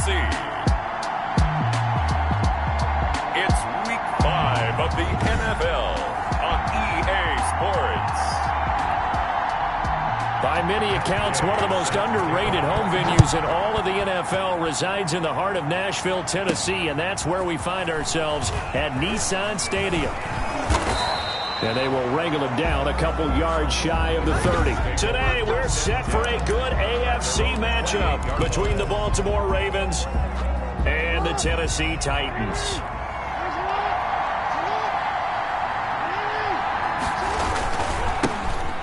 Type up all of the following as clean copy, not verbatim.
Tennessee. It's Week 5 of the NFL on EA Sports. By many accounts, one of the most underrated home venues in all of the NFL resides in the heart of Nashville, Tennessee, and that's where we find ourselves at Nissan Stadium. And they will wrangle him down a couple yards shy of the 30. Today, we're set for a good AFC matchup between the Baltimore Ravens and the Tennessee Titans.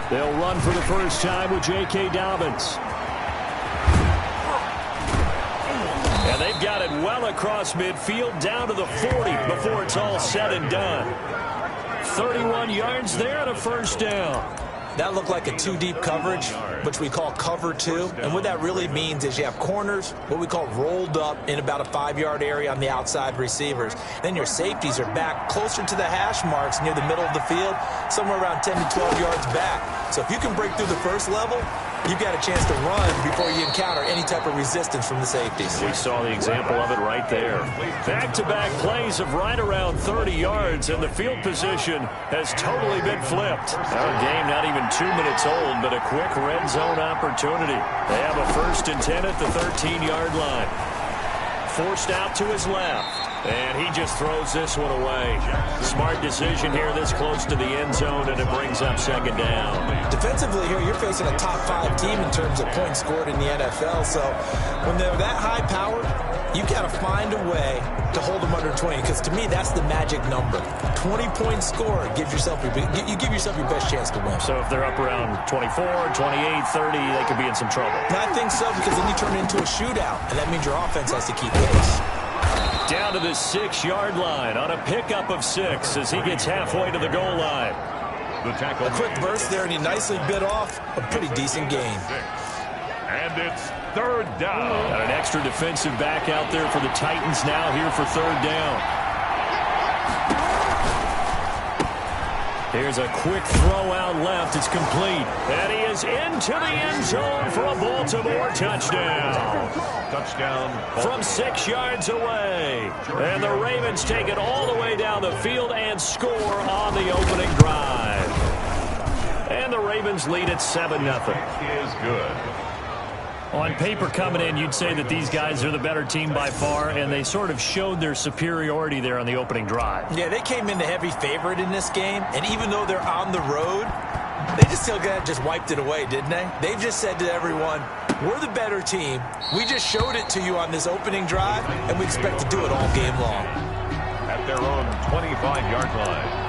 They'll run for the first time with J.K. Dobbins. And they've got it well across midfield down to the 40 before it's all said and done. 31 yards there and a first down. That looked like a two-deep coverage, which we call cover two. And what that really means is you have corners, what we call rolled up in about a 5-yard area on the outside receivers. Then your safeties are back closer to the hash marks near the middle of the field, somewhere around 10 to 12 yards back. So if you can break through the first level, you've got a chance to run before you encounter any type of resistance from the safeties. We saw the example of it right there. Back-to-back plays of right around 30 yards, and the field position has totally been flipped. Our game not even 2 minutes old, but a quick red zone opportunity. They have a 1st and 10 at the 13-yard line. Forced out to his left. And he just throws this one away. Smart decision here this close to the end zone, and it brings up second down. Defensively here, you're facing a top-5 team in terms of points scored in the NFL. So when they're that high-powered, you've got to find a way to hold them under 20, because to me, that's the magic number. 20-point score gives yourself you give yourself your best chance to win. So if they're up around 24, 28, 30, they could be in some trouble. And I think so, because then you turn it into a shootout, and that means your offense has to keep pace. Down to the 6-yard line on a pickup of 6 as he gets halfway to the goal line. A quick burst there, and he nicely bit off a pretty decent gain. And it's 3rd down. Got an extra defensive back out there for the Titans now here for 3rd down. Here's a quick throw out left. It's complete. And he is into the end zone for a Baltimore touchdown. Touchdown. From 6 yards away. And the Ravens take it all the way down the field and score on the opening drive. And the Ravens lead at 7-0. Is good. On paper coming in, you'd say that these guys are the better team by far, and they sort of showed their superiority there on the opening drive. Yeah, they came in the heavy favorite in this game, and even though they're on the road, they just wiped it away, didn't they? They've just said to everyone, we're the better team. We just showed it to you on this opening drive, and we expect to do it all game long. At their own 25-yard line.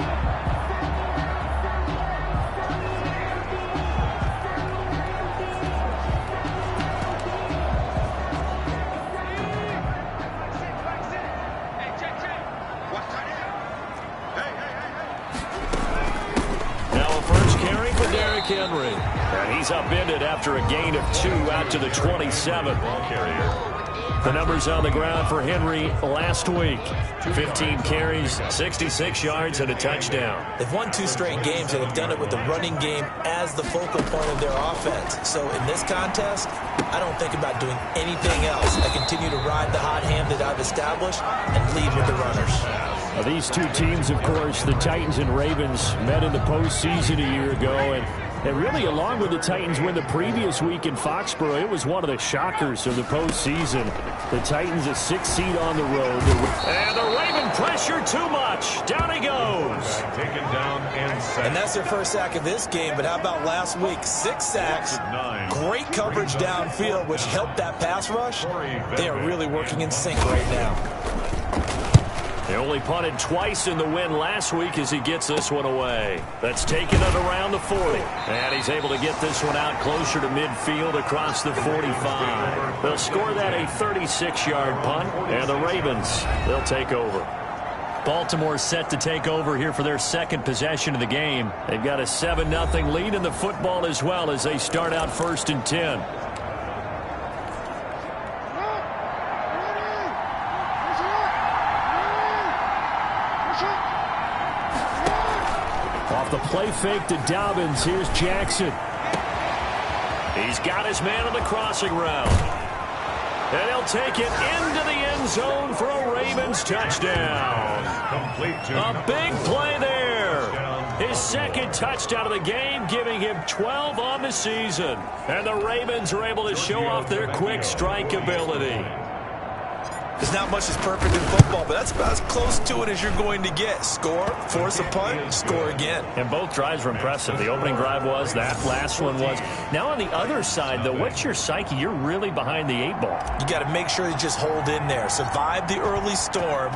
Henry. And he's upended after a gain of 2 out to the 27. The numbers on the ground for Henry last week. 15 carries, 66 yards, and a touchdown. They've won 2 straight games, and have done it with the running game as the focal point of their offense. So in this contest, I don't think about doing anything else. I continue to ride the hot hand that I've established and lead with the runners. Now, these two teams, of course, the Titans and Ravens, met in the postseason a year ago, and really, along with the Titans win the previous week in Foxborough, it was one of the shockers of the postseason. The Titans a 6th seed on the road. And the Raven pressure too much. Down he goes. Taken down and sacked. And that's their first sack of this game, but how about last week? 6 sacks, great coverage downfield, which helped that pass rush. They are really working in sync right now. They only punted twice in the win last week as he gets this one away. That's taken it around the 40. And he's able to get this one out closer to midfield across the 45. They'll score that a 36-yard punt, and the Ravens, they'll take over. Baltimore set to take over here for their second possession of the game. They've got a 7-0 lead in the football as well as they start out 1st and 10. Off the play fake to Dobbins. Here's Jackson. He's got his man on the crossing route. And he'll take it into the end zone for a Ravens touchdown. A big play there. His second touchdown of the game, giving him 12 on the season. And the Ravens are able to show off their quick strike ability. There's not much that's perfect in football, but that's about as close to it as you're going to get. Score, force a punt, score again. And both drives were impressive. The opening drive was, that last one was. Now on the other side, though, what's your psyche? You're really behind the 8-ball. You got to make sure you just hold in there. Survive the early storm,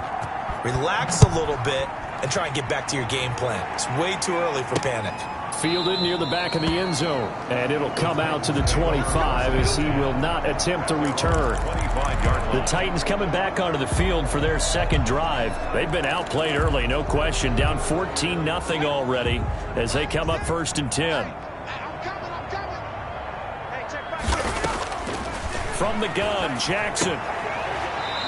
relax a little bit, and try and get back to your game plan. It's way too early for panic. Fielded near the back of the end zone. And it'll come out to the 25 as he will not attempt to return. The Titans coming back onto the field for their second drive. They've been outplayed early, no question. Down 14-0 already as they come up 1st and 10. From the gun, Jackson.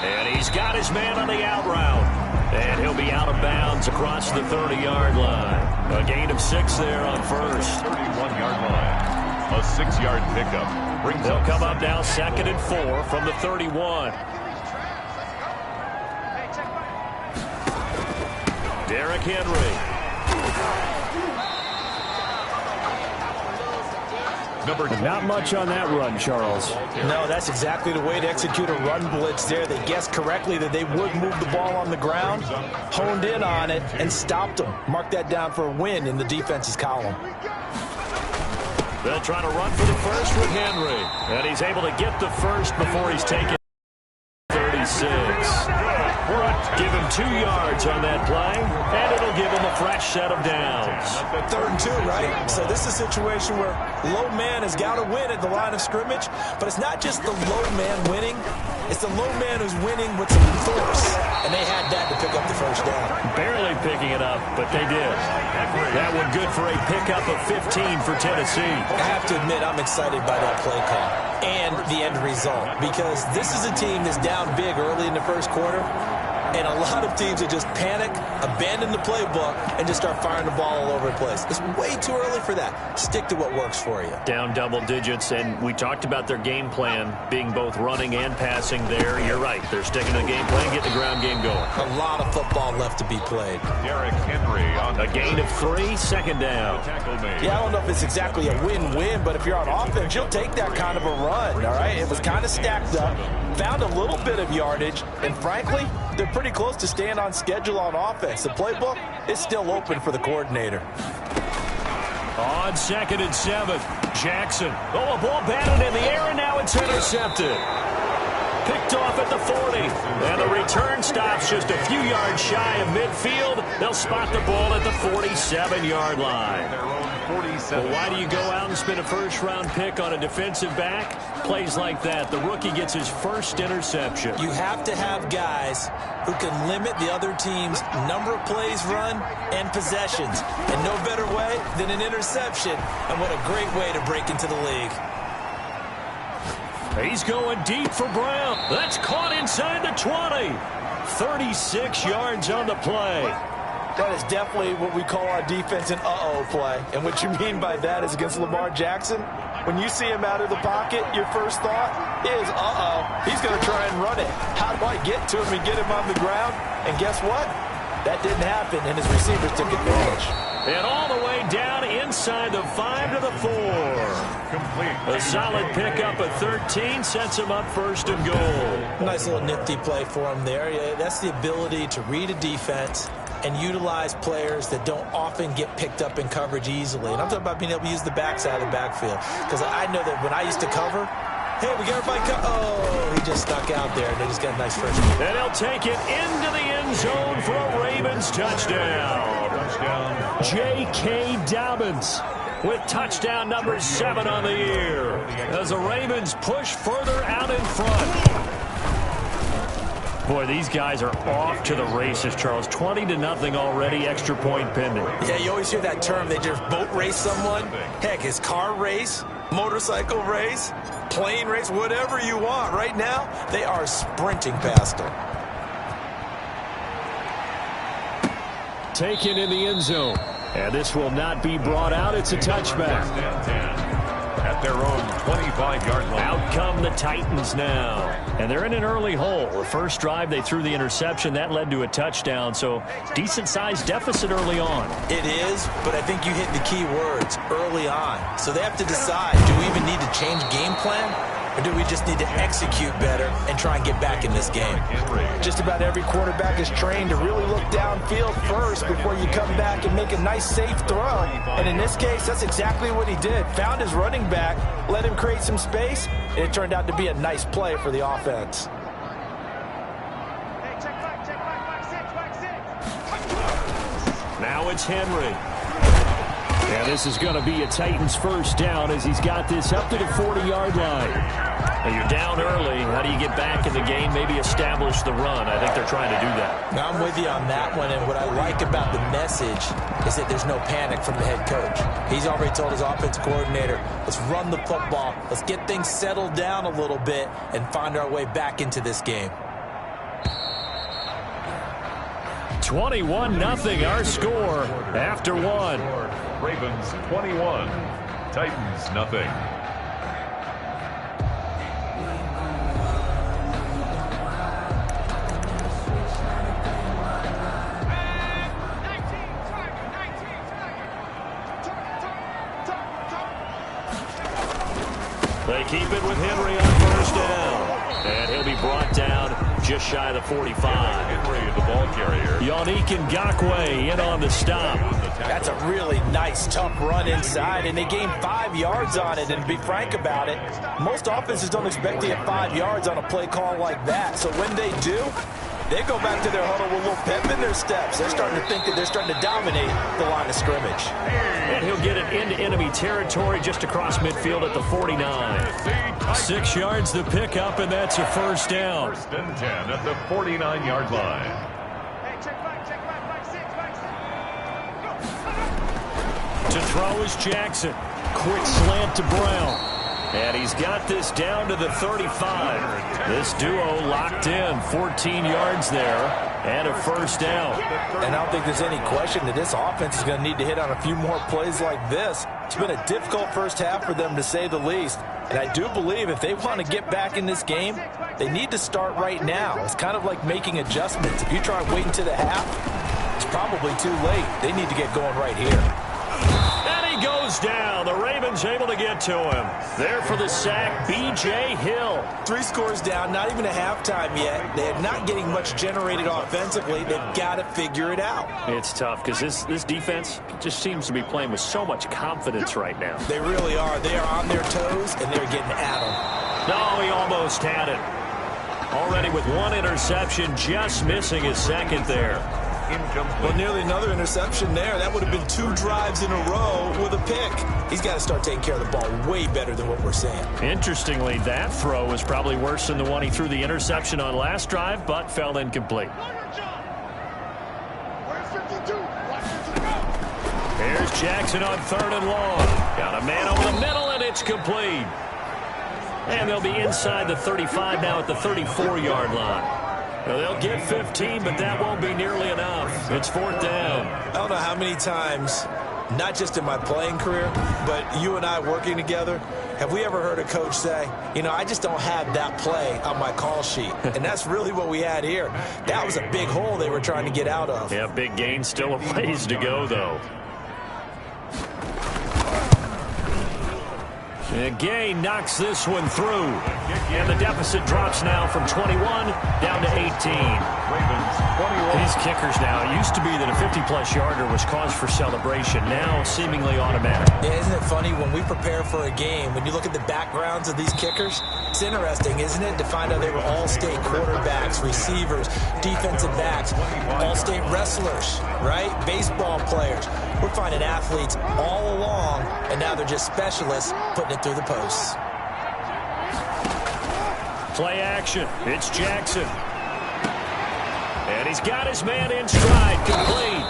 And he's got his man on the out route. And he'll be out of bounds across the 30-yard line. A gain of 6 there on first. 31-yard line. A 6-yard pickup. They'll come up now 2nd and 4 from the 31. Derrick Henry. Not much on that run, Charles. No, that's exactly the way to execute a run blitz there. They guessed correctly that they would move the ball on the ground, honed in on it, and stopped them. Mark that down for a win in the defense's column. They'll try to run for the first with Henry. And he's able to get the first before he's taken 36. Give him 2 yards on that play, and it'll give him a fresh set of downs. 3rd and 2, right? So this is a situation where low man has got to win at the line of scrimmage, but it's not just the low man winning. It's the low man who's winning with some force, and they had that to pick up the first down. Barely picking it up, but they did. That one good for a pickup of 15 for Tennessee. I have to admit, I'm excited by that play call and the end result, because this is a team that's down big early in the first quarter, and a lot of teams that just panic, abandon the playbook, and just start firing the ball all over the place. It's way too early for that. Stick to what works for you. Down double digits, and we talked about their game plan being both running and passing there. You're right. They're sticking to the game plan, getting the ground game going. A lot of football left to be played. Derrick Henry on a gain of 3, 2nd down. Yeah, I don't know if it's exactly a win-win, but if you're on offense, you'll take that kind of a run, all right? It was kind of stacked up, found a little bit of yardage, and frankly, they're pretty close to staying on schedule on offense. The playbook is still open for the coordinator. On 2nd and 7, Jackson. Oh, a ball batted in the air, and now it's intercepted. Picked off at the 40. And the return stops just a few yards shy of midfield. They'll spot the ball at the 47-yard line. Well, why do you go out and spend a first-round pick on a defensive back? Plays like that, the rookie gets his first interception. You have to have guys who can limit the other team's number of plays run and possessions. And no better way than an interception. And what a great way to break into the league. He's going deep for Brown. That's caught inside the 20. 36 yards on the play. That is definitely what we call our defense an uh-oh play. And what you mean by that is against Lamar Jackson, when you see him out of the pocket, your first thought is, uh-oh, he's going to try and run it. How do I get to him and get him on the ground? And guess what? That didn't happen, and his receivers took advantage. And all the way down inside the 5 to the 4. A solid pickup of 13 sets him up 1st and goal. Nice little nifty play for him there. Yeah, that's the ability to read a defense and utilize players that don't often get picked up in coverage easily. And I'm talking about being able to use the backside of the backfield. Because I know that when I used to cover, hey, we got everybody oh, he just stuck out there, and they just got a nice first. And he'll take it into the end zone for a Ravens touchdown. J.K. Dobbins with touchdown number 7 on the year as the Ravens push further out in front. Boy, these guys are off to the races, Charles. 20-0 already, extra point pending. Yeah, you always hear that term. They just boat race someone. Heck, it's car race, motorcycle race, plane race, whatever you want. Right now, they are sprinting past them. Taken in the end zone. And this will not be brought out. It's a touchback. at their own 25-yard line. Out come the Titans now. And they're in an early hole. The first drive, they threw the interception. That led to a touchdown, so decent-sized deficit early on. It is, but I think you hit the key words, early on. So they have to decide, do we even need to change game plan? Or do we just need to execute better and try and get back in this game? Just about every quarterback is trained to really look downfield first before you come back and make a nice, safe throw. And in this case, that's exactly what he did. Found his running back, let him create some space, and it turned out to be a nice play for the offense. Now it's Henry. Yeah, this is going to be a Titans first down as he's got this up to the 40-yard line. Now you're down early. How do you get back in the game? Maybe establish the run. I think they're trying to do that. Now I'm with you on that one, and what I like about the message is that there's no panic from the head coach. He's already told his offensive coordinator, let's run the football, let's get things settled down a little bit and find our way back into this game. 21-0 our score after one. Ravens 21, Titans nothing. They keep it with Henry on first down. And he'll be brought down just shy of the 45. Henry, the ball carrier. Yannick Ngakoue in on the stop. That's a really nice, tough run inside, and they gained 5 yards on it. And to be frank about it, most offenses don't expect to get 5 yards on a play call like that. So when they do, they go back to their huddle with a little pep in their steps. They're starting to think that they're starting to dominate the line of scrimmage. And he'll get it into enemy territory just across midfield at the 49. 6 yards the pickup, and that's a first down. First and 10 at the 49-yard line. To throw is Jackson. Quick slant to Brown. And he's got this down to the 35. This duo locked in. 14 yards there and a first down. And I don't think there's any question that this offense is going to need to hit on a few more plays like this. It's been a difficult first half for them, to say the least. And I do believe if they want to get back in this game, they need to start right now. It's kind of like making adjustments. If you try waiting to the half, it's probably too late. They need to get going right here. And he goes down. The Ravens able to get to him. There for the sack, B.J. Hill. 3 scores down, not even a halftime yet. They're not getting much generated offensively. They've got to figure it out. It's tough because this defense just seems to be playing with so much confidence right now. They really are. They are on their toes, and they're getting at them. No, he almost had it. Already with 1 interception, just missing his second there. Well, nearly another interception there. That would have been 2 drives in a row with a pick. He's got to start taking care of the ball way better than what we're seeing. Interestingly, that throw was probably worse than the one he threw the interception on last drive, but fell incomplete. Here's Jackson on 3rd and long. Got a man over the middle, and it's complete. And they'll be inside the 35 now at the 34-yard line. Well, they'll get 15, but that won't be nearly enough. It's 4th down. I don't know how many times, not just in my playing career, but you and I working together, have we ever heard a coach say, you know, I just don't have that play on my call sheet. And that's really what we had here. That was a big hole they were trying to get out of. Yeah, big gain. Still a ways to go, though. And Gay knocks this one through. And the deficit drops now from 21 down to 18. These kickers now, it used to be that a 50-plus yarder was cause for celebration. Now seemingly automatic. Yeah, isn't it funny when we prepare for a game, when you look at the backgrounds of these kickers, it's interesting, isn't it, to find out they were all-state quarterbacks, receivers, defensive backs, all-state wrestlers, right? Baseball players. We're finding athletes all along, and now they're just specialists putting it through the posts. Play action. It's Jackson. And he's got his man in stride, complete.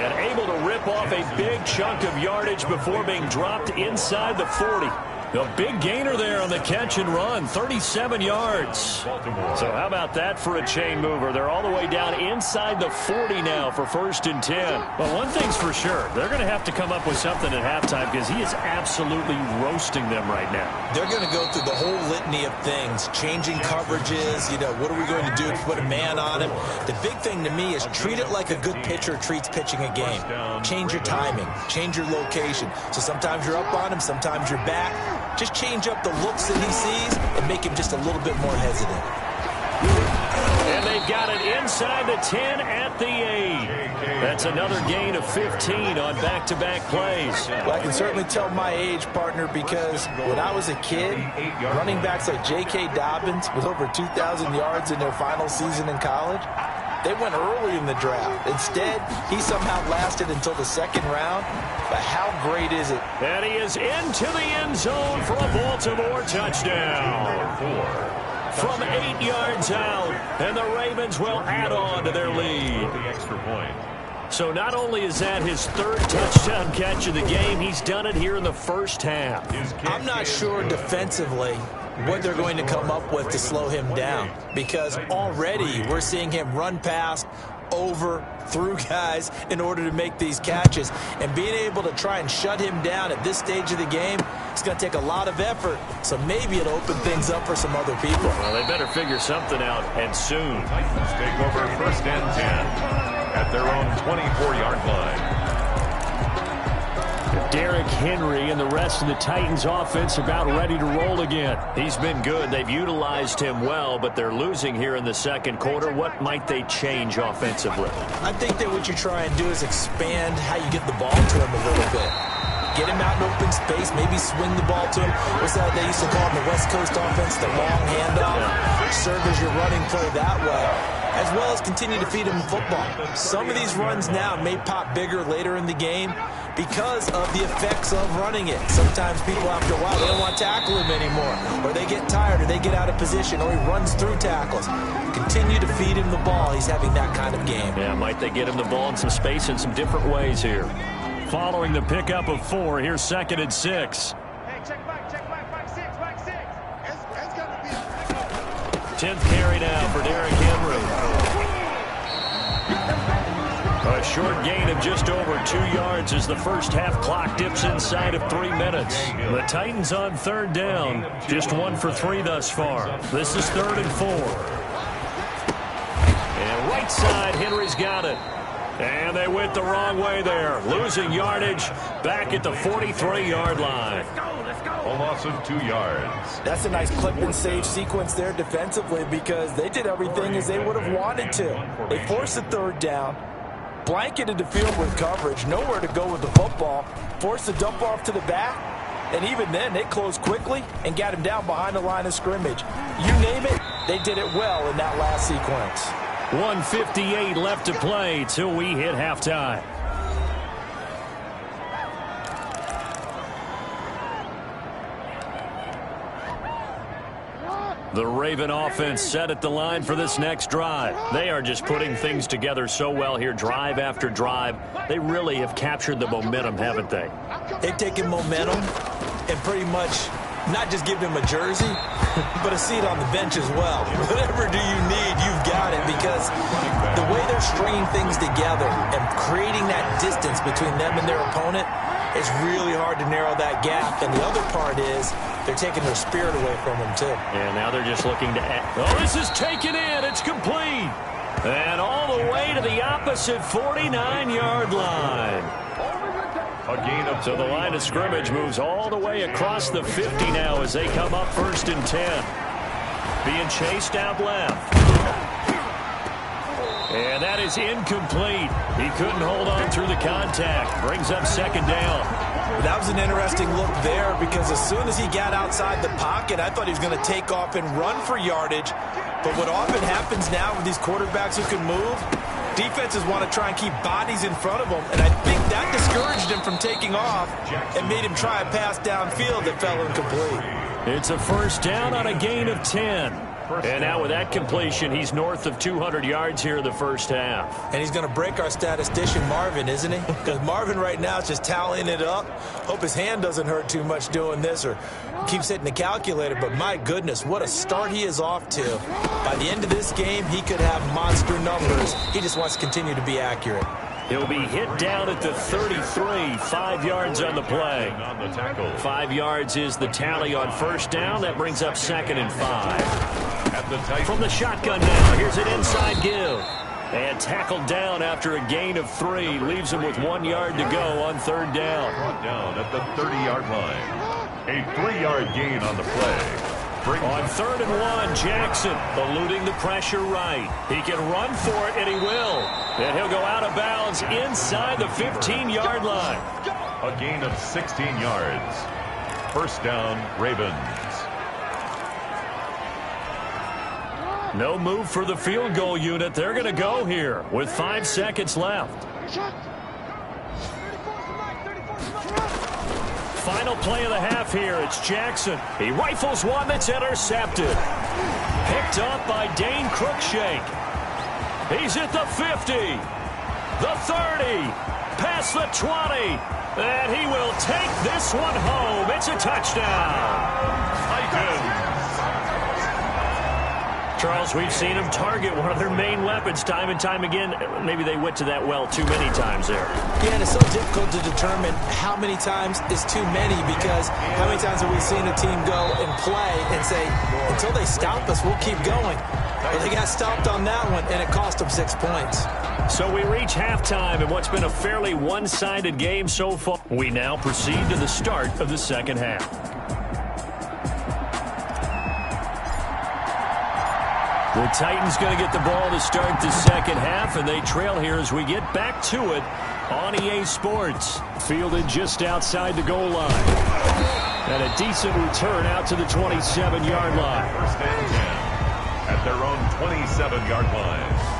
And able to rip off a big chunk of yardage before being dropped inside the 40. A big gainer there on the catch and run, 37 yards. So how about that for a chain mover? They're all the way down inside the 40 now for 1st and 10. Well, one thing's for sure. They're going to have to come up with something at halftime because he is absolutely roasting them right now. They're going to go through the whole litany of things, changing coverages, what are we going to do to put a man on him? The big thing to me is treat it like a good pitcher treats pitching a game. Change your timing, change your location. So sometimes you're up on him, sometimes you're back. Just change up the looks that he sees and make him just a little bit more hesitant. And they've got it inside the 10 at the 8. That's another gain of 15 on back-to-back plays. Well, I can certainly tell my age, partner, because when I was a kid, running backs like J.K. Dobbins with over 2,000 yards in their final season in college, they went early in the draft. Instead, he somehow lasted until the 2nd round. But how great is it? And he is into the end zone for a Baltimore touchdown. From 8 yards out, and the Ravens will add on to their lead. So not only is that his 3rd touchdown catch of the game, he's done it here in the first half. I'm not sure defensively what they're going to come up with to slow him down, because already we're seeing him run past, over, through guys in order to make these catches. And being able to try and shut him down at this stage of the game, it's going to take a lot of effort. So maybe it'll open things up for some other people. Well, they better figure something out, and soon. Titans take over 1st and 10 at their own 24-yard line. Derrick Henry and the rest of the Titans offense about ready to roll again. He's been good. They've utilized him well, but they're losing here in the 2nd quarter. What might they change offensively? I think that what you try and do is expand how you get the ball to him a little bit. Get him out in open space, maybe swing the ball to him. What's that they used to call in the West Coast offense, the long handoff? Serve as your running play that way, as well as continue to feed him football. Some of these runs now may pop bigger later in the game because of the effects of running it. Sometimes people, after a while, they don't want to tackle him anymore, or they get tired, or they get out of position, or he runs through tackles. Continue to feed him the ball. He's having that kind of game. Yeah, might they get him the ball in some space in some different ways here. Following the pickup of 4, here's 2nd and 6. Hey, check back, 6. 10th carry now for Derrick Henry. A short gain of just over 2 yards as the first half clock dips inside of 3 minutes. The Titans on 3rd down, just 1 for 3 thus far. This is 3rd and 4. And right side, Henry's got it. And they went the wrong way there, losing yardage back at the 43-yard line. A loss of 2 yards. That's a nice clip and save sequence there defensively, because they did everything as they would have wanted to. They forced the 3rd down, blanketed the field with coverage, nowhere to go with the football, forced the dump off to the back, and even then they closed quickly and got him down behind the line of scrimmage. You name it, they did it well in that last sequence. 1:58 left to play till we hit halftime. The Raven offense set at the line for this next drive. They are just putting things together so well here, drive after drive. They really have captured the momentum, haven't they? They've taken momentum and pretty much not just give him a jersey, but a seat on the bench as well. Whatever do you need, you've got it, because the way they're stringing things together and creating that distance between them and their opponent, it's really hard to narrow that gap. And the other part is they're taking their spirit away from them, too. And now they're just looking to add. Oh, this is taken in. It's complete. And all the way to the opposite 49-yard line. A gain of So the line of scrimmage moves all the way across the 50 now as they come up 1st and 10. Being chased out left. And that is incomplete. He couldn't hold on through the contact. Brings up 2nd down. That was an interesting look there, because as soon as he got outside the pocket, I thought he was going to take off and run for yardage. But what often happens now with these quarterbacks who can move, defenses want to try and keep bodies in front of them, and I think that discouraged him from taking off and made him try a pass downfield that fell incomplete. It's a 1st down on a gain of 10. And now with that completion, he's north of 200 yards here in the first half. And he's going to break our statistician Marvin, isn't he? Because Marvin right now is just tallying it up. Hope his hand doesn't hurt too much doing this or keeps hitting the calculator. But my goodness, what a start he is off to. By the end of this game, he could have monster numbers. He just wants to continue to be accurate. He'll be hit down at the 33, 5 yards on the play. 5 yards is the tally on first down. That brings up 2nd and 5. From the shotgun now, here's an inside give. And tackled down after a gain of 3. Leaves him with 1 yard to go on 3rd down. Brought down at the 30-yard line. A 3-yard gain on the play. On 3rd and 1, Jackson eluding the pressure right. He can run for it, and he will. And he'll go out of bounds inside the 15-yard line. A gain of 16 yards. First down, Ravens. No move for the field goal unit. They're going to go here with 5 seconds left. Final play of the half here. It's Jackson. He rifles one that's intercepted. Picked up by Dane Cruikshank. He's at the 50, the 30, past the 20, and he will take this one home. It's a touchdown. Charles, we've seen him target one of their main weapons time and time again. Maybe they went to that well too many times there. Yeah, and it's so difficult to determine how many times is too many because how many times have we seen a team go and play and say, until they stop us, we'll keep going. Well, they got stopped on that one, and it cost them 6 points. So we reach halftime in what's been a fairly one-sided game so far. We now proceed to the start of the second half. The Titans going to get the ball to start the second half, and they trail here as we get back to it on EA Sports. Fielded just outside the goal line. And a decent return out to the 27-yard line. First and 10 at their own 27-yard line.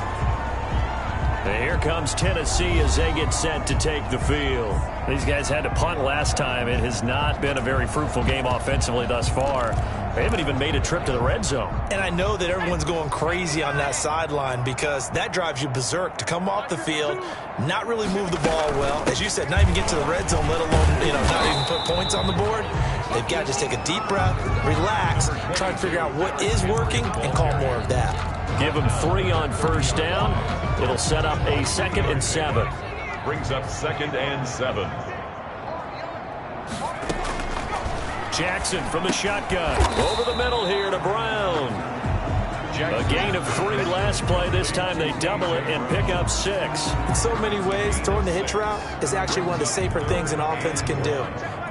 And here comes Tennessee as they get set to take the field. These guys had to punt last time. It has not been a very fruitful game offensively thus far. They haven't even made a trip to the red zone. And I know that everyone's going crazy on that sideline because that drives you berserk to come off the field, not really move the ball well. As you said, not even get to the red zone, let alone, not even put points on the board. They've got to just take a deep breath, relax, try to figure out what is working, and call more of that. Give them 3 on first down. It'll set up a 2nd and 7. Brings up 2nd and 7. Jackson from the shotgun. Over the middle here to Brown. A gain of 3 last play. This time they double it and pick up 6. In so many ways, throwing the hitch route is actually one of the safer things an offense can do.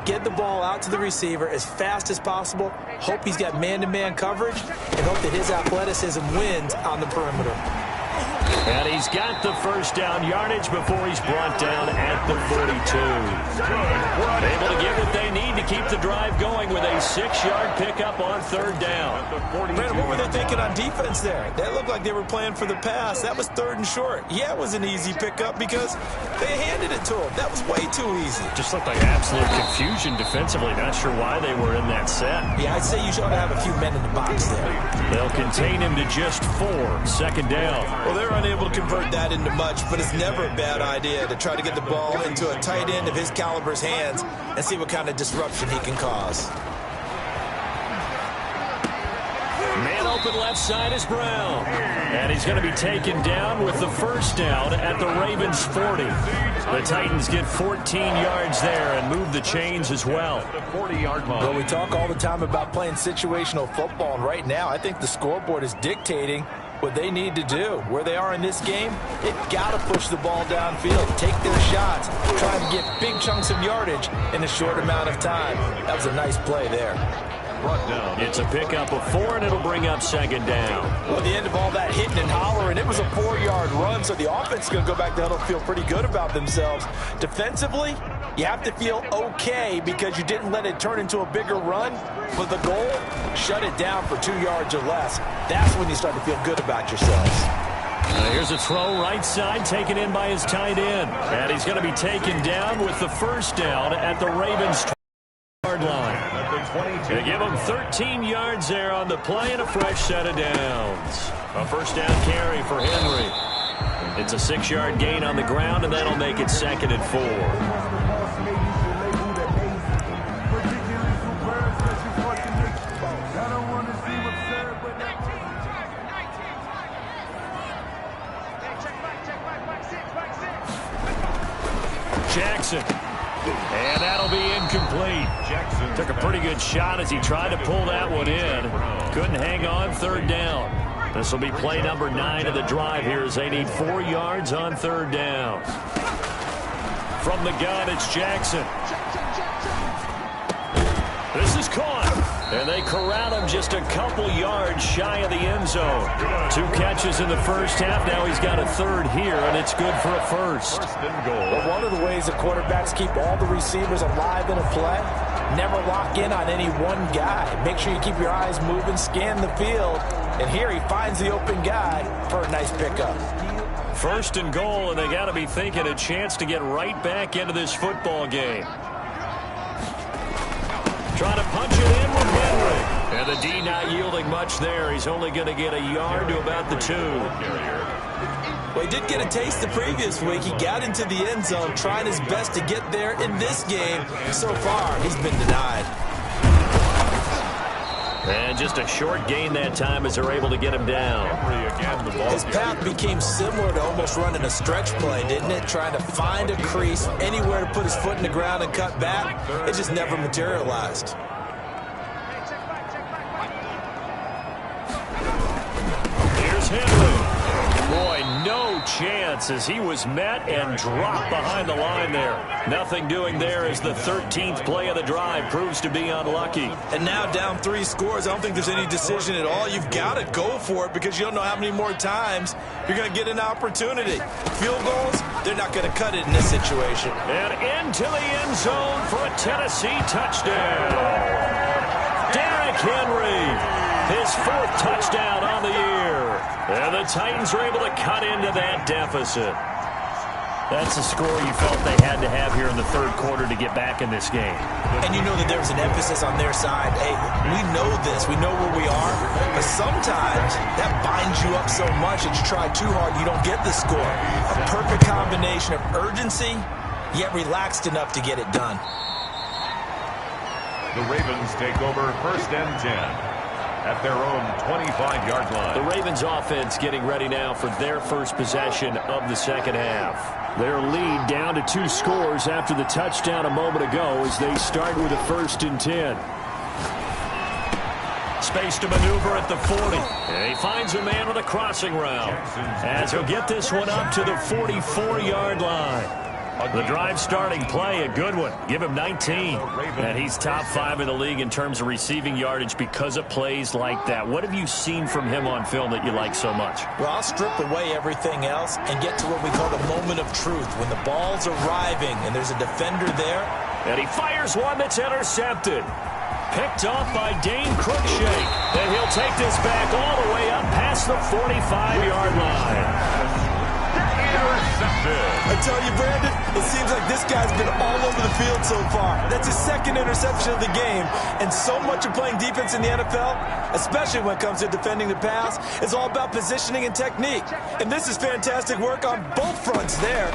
Get the ball out to the receiver as fast as possible, hope he's got man-to-man coverage, and hope that his athleticism wins on the perimeter. And he's got the first down yardage before he's brought down at the 42. Able to get what they need to keep the drive going with a 6-yard pickup on 3rd down. Brandon, what were they thinking on defense there? That looked like they were playing for the pass. That was 3rd and short. Yeah, it was an easy pickup because they handed it to him. That was way too easy. Just looked like absolute confusion defensively. Not sure why they were in that set. Yeah, I'd say you should have a few men in the box there. They'll contain him to just 4. 2nd down. Well, they're unable to convert that into much, but it's never a bad idea to try to get the ball into a tight end of his caliber's hands and see what kind of disruption he can cause. Man open left side is Brown. And he's going to be taken down with the first down at the Ravens 40. The Titans get 14 yards there and move the chains as well. Well, we talk all the time about playing situational football, and right now I think the scoreboard is dictating what they need to do. Where they are in this game, they've got to push the ball downfield, take their shots, try and get big chunks of yardage in a short amount of time. That was a nice play there. It's a pickup of 4, and it'll bring up 2nd down. Well, at the end of all that hitting and hollering, it was a 4-yard run, so the offense is going to go back to huddle, feel pretty good about themselves. Defensively, you have to feel okay because you didn't let it turn into a bigger run. But the goal, shut it down for 2 yards or less. That's when you start to feel good about yourselves. Here's a throw right side taken in by his tight end. And he's going to be taken down with the first down at the Ravens' yard line. At the 22. They give him 13 yards there on the play and a fresh set of downs. A first down carry for Henry. It's a 6-yard gain on the ground, and that'll make it 2nd and 4. Jackson. And that'll be incomplete. Jackson took a pretty good shot as he tried to pull that one in. Couldn't hang on, 3rd down. This will be play number 9 of the drive here as they need 4 yards on 3rd down. From the gun, it's Jackson. This is caught. And they corral him just a couple yards shy of the end zone. 2 catches in the first half. Now he's got a 3rd here, and it's good for a first. Well, one of the ways the quarterbacks keep all the receivers alive in a play, never lock in on any one guy. Make sure you keep your eyes moving, scan the field. And here he finds the open guy for a nice pickup. 1st and goal, and they got to be thinking a chance to get right back into this football game. Trying to punch it in with Henry. And the D not yielding much there. He's only going to get a yard to about the 2. Well, he did get a taste the previous week. He got into the end zone, trying his best to get there in this game. So far, he's been denied. And just a short gain that time as they're able to get him down. His path became similar to almost running a stretch play, didn't it? Trying to find a crease, anywhere to put his foot in the ground and cut back. It just never materialized. Here's Henry. Boy, no chance as he was met and dropped behind the line there. Nothing doing there as the 13th play of the drive proves to be unlucky. And now down 3 scores. I don't think there's any decision at all. You've got to go for it because you don't know how many more times you're going to get an opportunity. Field goals, they're not going to cut it in this situation. And into the end zone for a Tennessee touchdown. Derrick Henry, his 4th touchdown on the year. And the Titans are able to cut into that deficit. That's the score you felt they had to have here in the 3rd quarter to get back in this game. And you know that there's an emphasis on their side. Hey, we know this. We know where we are. But sometimes that binds you up so much that you try too hard, you don't get the score. A perfect combination of urgency, yet relaxed enough to get it done. The Ravens take over 1st and 10. At their own 25-yard line. The Ravens offense getting ready now for their first possession of the 2nd half. Their lead down to 2 scores after the touchdown a moment ago as they start with a 1st and 10. Space to maneuver at the 40. And he finds a man with a crossing route as he'll get this one up to the 44-yard line. The drive starting play, a good one. Give him 19. And he's top 5 in the league in terms of receiving yardage because of plays like that. What have you seen from him on film that you like so much? Well, I'll strip away everything else and get to what we call the moment of truth. When the ball's arriving and there's a defender there. And he fires one that's intercepted. Picked off by Dane Cruikshank. And he'll take this back all the way up past the 45-yard line. Intercepted. I tell you, Brandon, it seems like this guy's been all over the field so far. That's his 2nd interception of the game. And so much of playing defense in the NFL, especially when it comes to defending the pass, is all about positioning and technique. And this is fantastic work on both fronts there.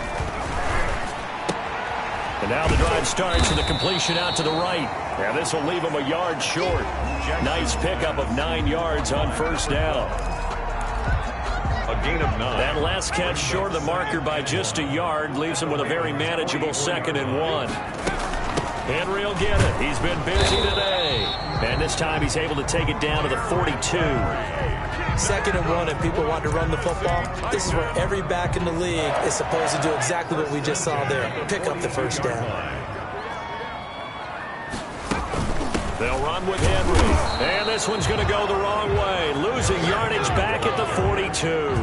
And now the drive starts with a completion out to the right. Yeah, this will leave him a yard short. Nice pickup of 9 yards on 1st down. A gain of 9. That last catch short of the marker by just a yard leaves him with a very manageable 2nd and 1. Henry will get it. He's been busy today. And this time he's able to take it down to the 42. 2nd and 1, and people want to run the football. This is where every back in the league is supposed to do exactly what we just saw there. Pick up the 1st down. They'll run with Henry. And this one's going to go the wrong way. Losing yardage back at the 42.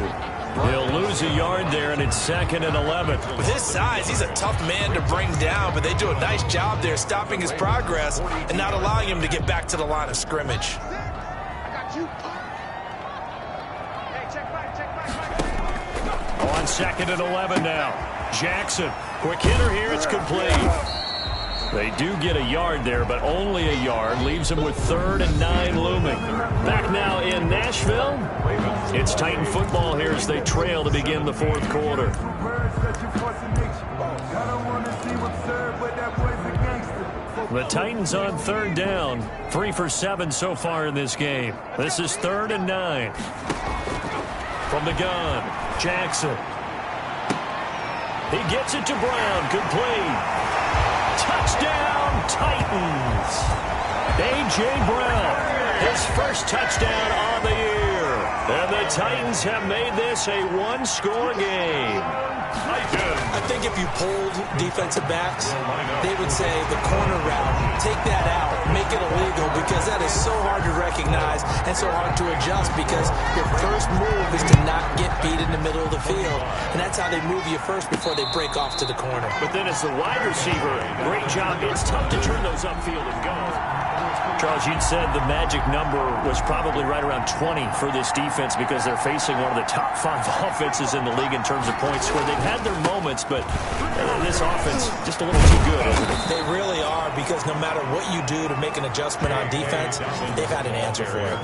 He'll lose a yard there, and it's 2nd and 11. With his size, he's a tough man to bring down, but they do a nice job there stopping his progress and not allowing him to get back to the line of scrimmage. On 2nd and 11 now. Jackson, quick hitter here, it's complete. They do get a yard there, but only a yard. Leaves them with 3rd and 9 looming. Back now in Nashville. It's Titan football here as they trail to begin the 4th quarter. The Titans on 3rd down. 3 for 7 so far in this game. This is 3rd and 9. From the gun, Jackson. He gets it to Brown. Complete. Touchdown, Titans. A.J. Brown, his first touchdown on the year. And the Titans have made this a one-score game. I think if you polled defensive backs, they would say the corner route, take that out, make it illegal, because that is so hard to recognize and so hard to adjust, because your first move is to not get beat in the middle of the field, and that's how they move you first before they break off to the corner. But then as the wide receiver, great job. It's tough to turn those upfield and go. Charles, you'd said the magic number was probably right around 20 for this defense because they're facing one of the top 5 offenses in the league in terms of points scored. They've had their moments, but this offense just a little too good, isn't it? They really are, because no matter what you do to make an adjustment on defense, they've had an answer for it.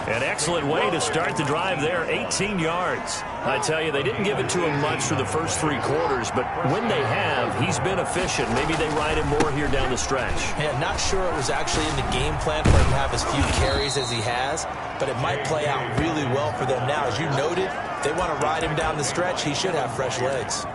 An excellent way to start the drive there, 18 yards. I tell you, they didn't give it to him much for the first 3 quarters, but when they have, he's been efficient. Maybe they ride him more here down the stretch. Yeah, not sure it was actually in the game plan for him to have as few carries as he has, but it might play out really well for them now. As you noted, if they want to ride him down the stretch, he should have fresh legs.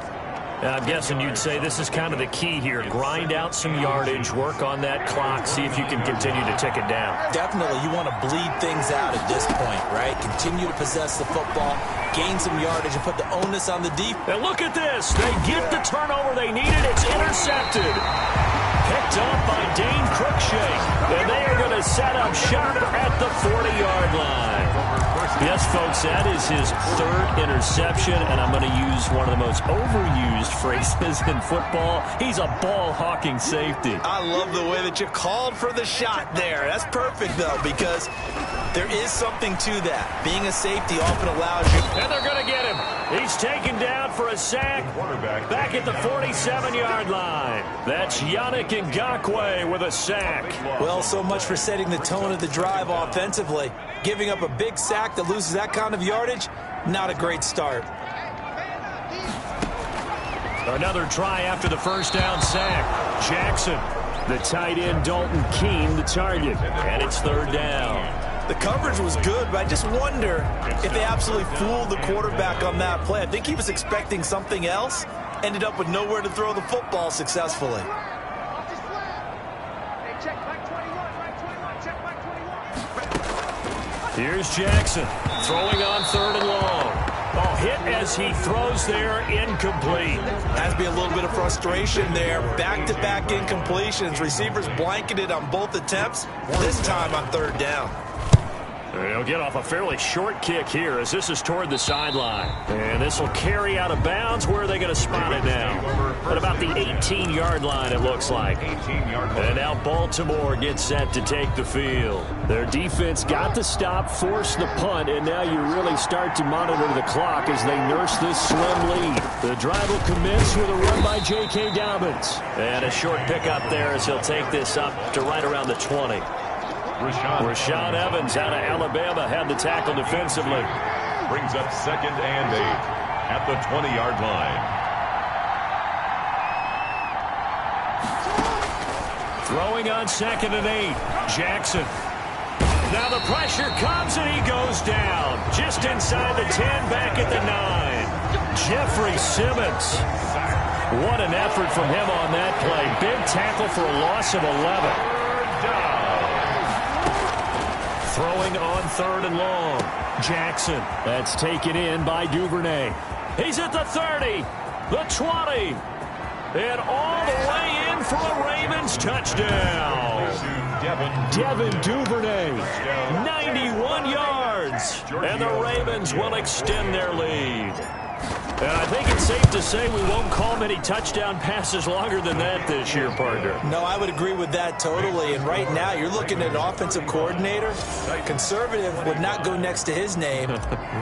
I'm guessing you'd say this is kind of the key here. Grind out some yardage, work on that clock, see if you can continue to tick it down. Definitely, you want to bleed things out at this point, right? Continue to possess the football, gain some yardage, and put the onus on the defense. And look at this. They get the turnover they needed. It's intercepted. Picked up by Dane Cruikshank. And they are going to set up shop at the 40-yard line. Yes, folks, that is his 3rd interception, and I'm going to use one of the most overused phrases in football. He's a ball-hawking safety. I love the way that you called for the shot there. That's perfect, though, because there is something to that. Being a safety often allows you. And they're going to get him. He's taken down for a sack back at the 47-yard line. That's Yannick Ngakoue with a sack. Well, so much for setting the tone of the drive offensively. Giving up a big sack that loses that kind of yardage, not a great start. Another try after the first down sack. Jackson, the tight end Dalton Keene, the target. And it's 3rd down. The coverage was good, but I just wonder if they absolutely fooled the quarterback on that play. I think he was expecting something else. Ended up with nowhere to throw the football successfully. Here's Jackson throwing on 3rd and long. Oh, hit as he throws there, incomplete. Has to be a little bit of frustration there. Back-to-back incompletions. Receivers blanketed on both attempts, this time on 3rd down. He'll get off a fairly short kick here as this is toward the sideline. And this will carry out of bounds. Where are they going to spot it now? At about the 18-yard line, it looks like. And now Baltimore gets set to take the field. Their defense got the stop, forced the punt, and now you really start to monitor the clock as they nurse this slim lead. The drive will commence with a run by J.K. Dobbins. And a short pickup there as he'll take this up to right around the 20. Rashaan Evans out of Alabama had the tackle defensively. Brings up 2nd and 8 at the 20-yard line. Throwing on 2nd and 8. Jackson. Now the pressure comes and he goes down. Just inside the 10, back at the 9. Jeffrey Simmons. What an effort from him on that play. Big tackle for a loss of 11. Throwing on 3rd and long. Jackson. That's taken in by Duvernay. He's at the 30, the 20, and all the way in for a Ravens touchdown. Devin Duvernay, 91 yards, and the Ravens will extend their lead. And I think it's safe to say we won't call many touchdown passes longer than that this year, partner. No, I would agree with that totally. And right now, you're looking at an offensive coordinator. Conservative would not go next to his name.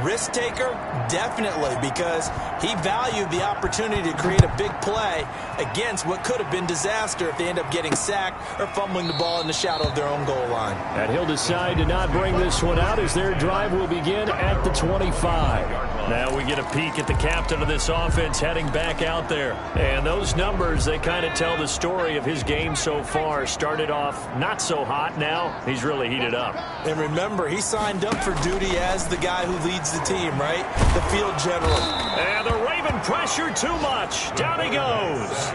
Risk taker, definitely, because he valued the opportunity to create a big play against what could have been disaster if they end up getting sacked or fumbling the ball in the shadow of their own goal line. And he'll decide to not bring this one out as their drive will begin at the 25. Now we get a peek at the captain of this offense heading back out there. And those numbers, they kind of tell the story of his game so far. Started off not so hot. Now he's really heated up. And remember, he signed up for duty as the guy who leads the team, right? The field general. And the Raven pressure too much. Down he goes.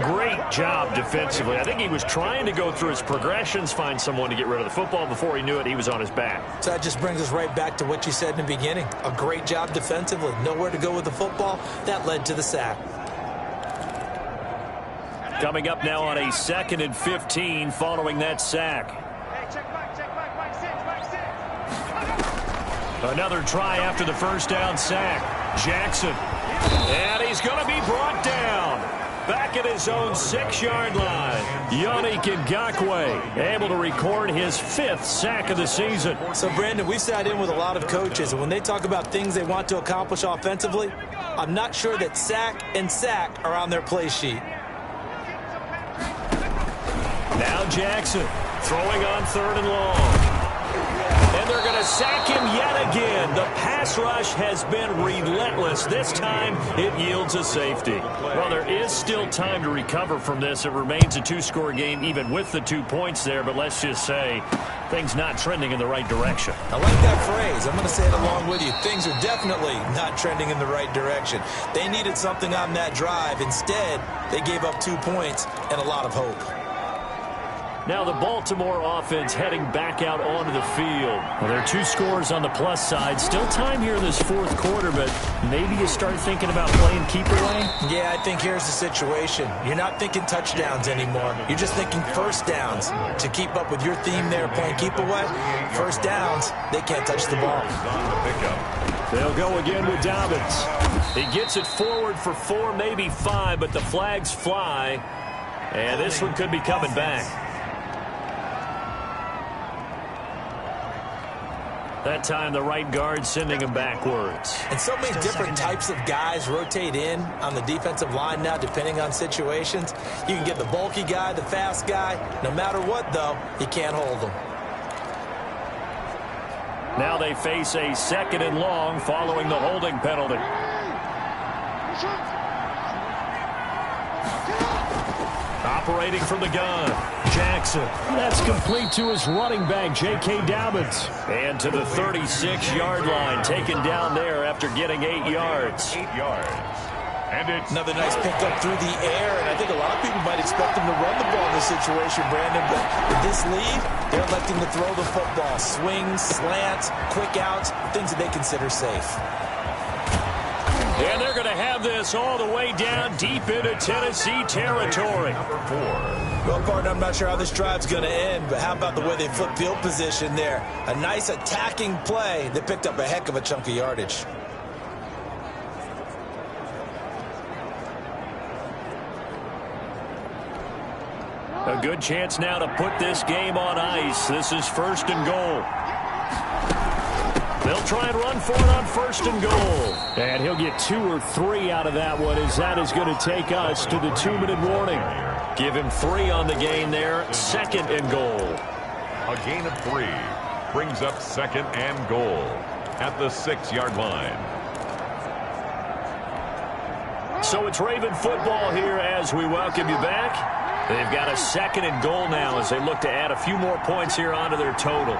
Great job defensively. I think he was trying to go through his progressions, find someone to get rid of the football. Before he knew it, he was on his back. So that just brings us right back to what you said in the beginning. A great job defensively. Nowhere to go with the football. That led to the sack. Coming up now on a 2nd and 15 following that sack. Hey, check back six. Another try after the first down sack. Jackson. And he's going to be brought down. Back at his own 6-yard line. Yannick Ngakoue able to record his 5th sack of the season. So, Brandon, we've sat in with a lot of coaches, and when they talk about things they want to accomplish offensively, I'm not sure that sack and sack are on their play sheet. Now Jackson throwing on 3rd and long. And they're going to sack him yet again. The pass rush has been relentless. This time, it yields a safety. Well, there is still time to recover from this. It remains a 2-score game, even with the 2 points there. But let's just say things not trending in the right direction. I like that phrase. I'm going to say it along with you. Things are definitely not trending in the right direction. They needed something on that drive. Instead, they gave up 2 points and a lot of hope. Now the Baltimore offense heading back out onto the field. Well, there are 2 scores on the plus side. Still time here in this 4th quarter, but maybe you start thinking about playing keep away? Yeah, I think here's the situation. You're not thinking touchdowns anymore. You're just thinking first downs. To keep up with your theme there, playing keep away, first downs, they can't touch the ball. They'll go again with Dobbins. He gets it forward for 4, maybe 5, but the flags fly. And this one could be coming back. That time, the right guard sending him backwards. And so many different types of guys rotate in on the defensive line now, depending on situations. You can get the bulky guy, the fast guy. No matter what, though, you can't hold them. Now they face a 2nd and long following the holding penalty. Operating from the gun, Jackson. That's complete to his running back, J.K. Dobbins. And to the 36-yard line, taken down there after getting 8 yards. 8 yards. And it's another nice pickup through the air, and I think a lot of people might expect him to run the ball in this situation, Brandon, but with this lead, they're electing to throw the football. Swings, slants, quick outs, things that they consider safe. And they're going to have this all the way down deep into Tennessee territory. Number 4. Well, partner, I'm not sure how this drive's going to end, but how about the way they flip field position there? A nice attacking play that picked up a heck of a chunk of yardage. A good chance now to put this game on ice. This is 1st and goal. They'll try and run for it on 1st and goal. And he'll get 2 or 3 out of that one, as that is going to take us to the 2-minute warning. Give him 3 on the game there. 2nd and goal. A gain of 3 brings up 2nd and goal at the 6-yard line. So it's Raven football here as we welcome you back. They've got a 2nd and goal now as they look to add a few more points here onto their total.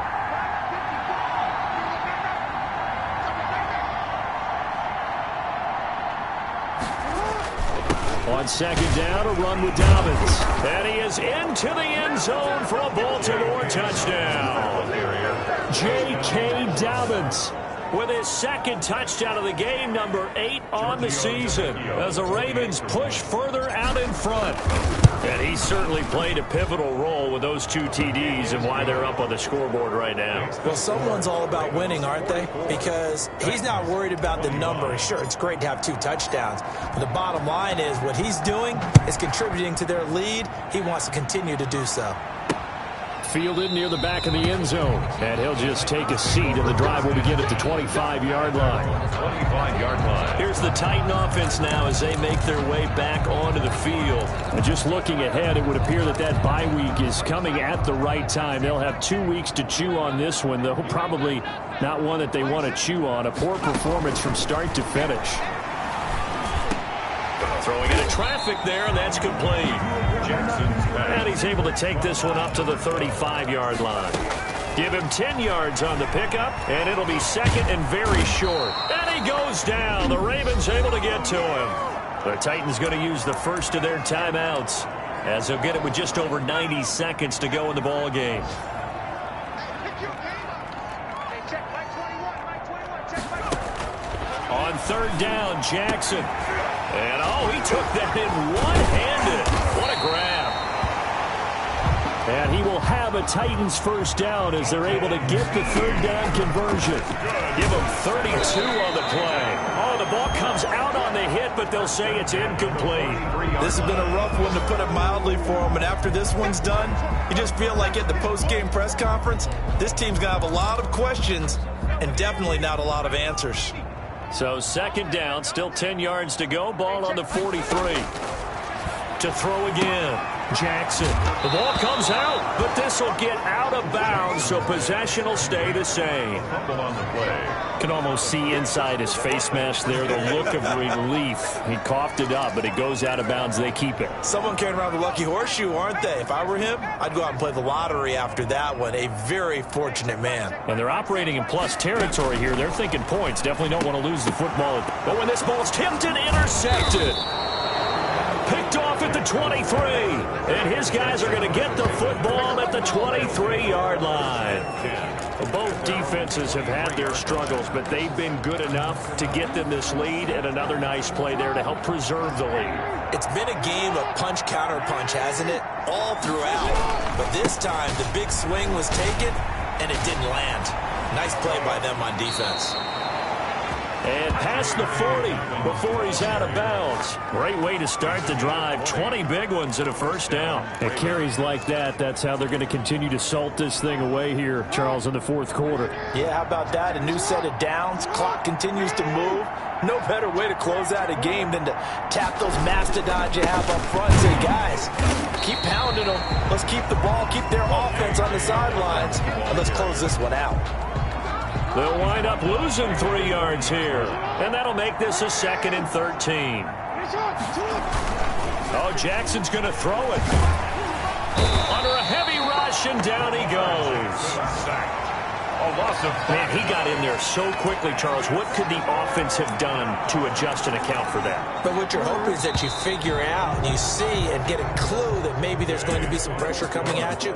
On 2nd down, a run with Dobbins. And he is into the end zone for a Baltimore touchdown. J.K. Dobbins. with his second touchdown of the game, number 8 on the season, as the Ravens push further out in front. And he certainly played a pivotal role with those 2 TDs and why they're up on the scoreboard right now. Well, someone's all about winning, aren't they? Because he's not worried about the number. Sure, it's great to have 2 touchdowns. But the bottom line is what he's doing is contributing to their lead. He wants to continue to do so. Fielded near the back of the end zone. And he'll just take a seat, and the drive will begin at the 25-yard line. 25-yard line. Here's the Titan offense now as they make their way back onto the field. And just looking ahead, it would appear that that bye week is coming at the right time. They'll have 2 weeks to chew on this one, though probably not one that they want to chew on. A poor performance from start to finish. Throwing into traffic there, and that's complete. And he's able to take this one up to the 35-yard line. Give him 10 yards on the pickup, and it'll be second and very short. And he goes down. The Ravens able to get to him. The Titans going to use the first of their timeouts, as they'll get it with just over 90 seconds to go in the ball game. On third down, Jackson. And, oh, he took that in one-handed. What a grab. And he will have a Titans first down as they're able to get the third down conversion. Give him 32 on the play. Oh, the ball comes out on the hit, but they'll say it's incomplete. This has been a rough one, to put it mildly, for him. And after this one's done, you just feel like at the post-game press conference, this team's going to have a lot of questions and definitely not a lot of answers. So second down, still 10 yards to go. Ball on the 43. To throw again, Jackson. The ball comes out, but this will get out of bounds, so possession will stay the same. On the play. Can almost see inside his face mask there the look of relief. He coughed it up, but it goes out of bounds. They keep it. Someone carrying around the lucky horseshoe, aren't they? If I were him, I'd go out and play the lottery after that one. A very fortunate man. And they're operating in plus territory here. They're thinking points. Definitely don't want to lose the football. But when this ball's tipped and intercepted. Picked off at the 23. And his guys are going to get the football at the 23-yard line. Both defenses have had their struggles, but they've been good enough to get them this lead, and another nice play there to help preserve the lead. It's been a game of punch-counter-punch, hasn't it? All throughout. But this time, the big swing was taken, and it didn't land. Nice play by them on defense. And past the 40 before he's out of bounds. Great way to start the drive. 20 big ones and a first down. At carries like that, that's how they're going to continue to salt this thing away here, Charles, in the fourth quarter. Yeah, how about that? A new set of downs. Clock continues to move. No better way to close out a game than to tap those mastodons you have up front and say, guys, keep pounding them. Let's keep the ball, keep their offense on the sidelines, and let's close this one out. They'll wind up losing 3 yards here. And that'll make this a 2nd and 13. Oh, Jackson's going to throw it. Under a heavy rush, and down he goes. Man, he got in there so quickly, Charles. What could the offense have done to adjust and account for that? But what you're hoping is that you figure out and you see and get a clue that maybe there's going to be some pressure coming at you.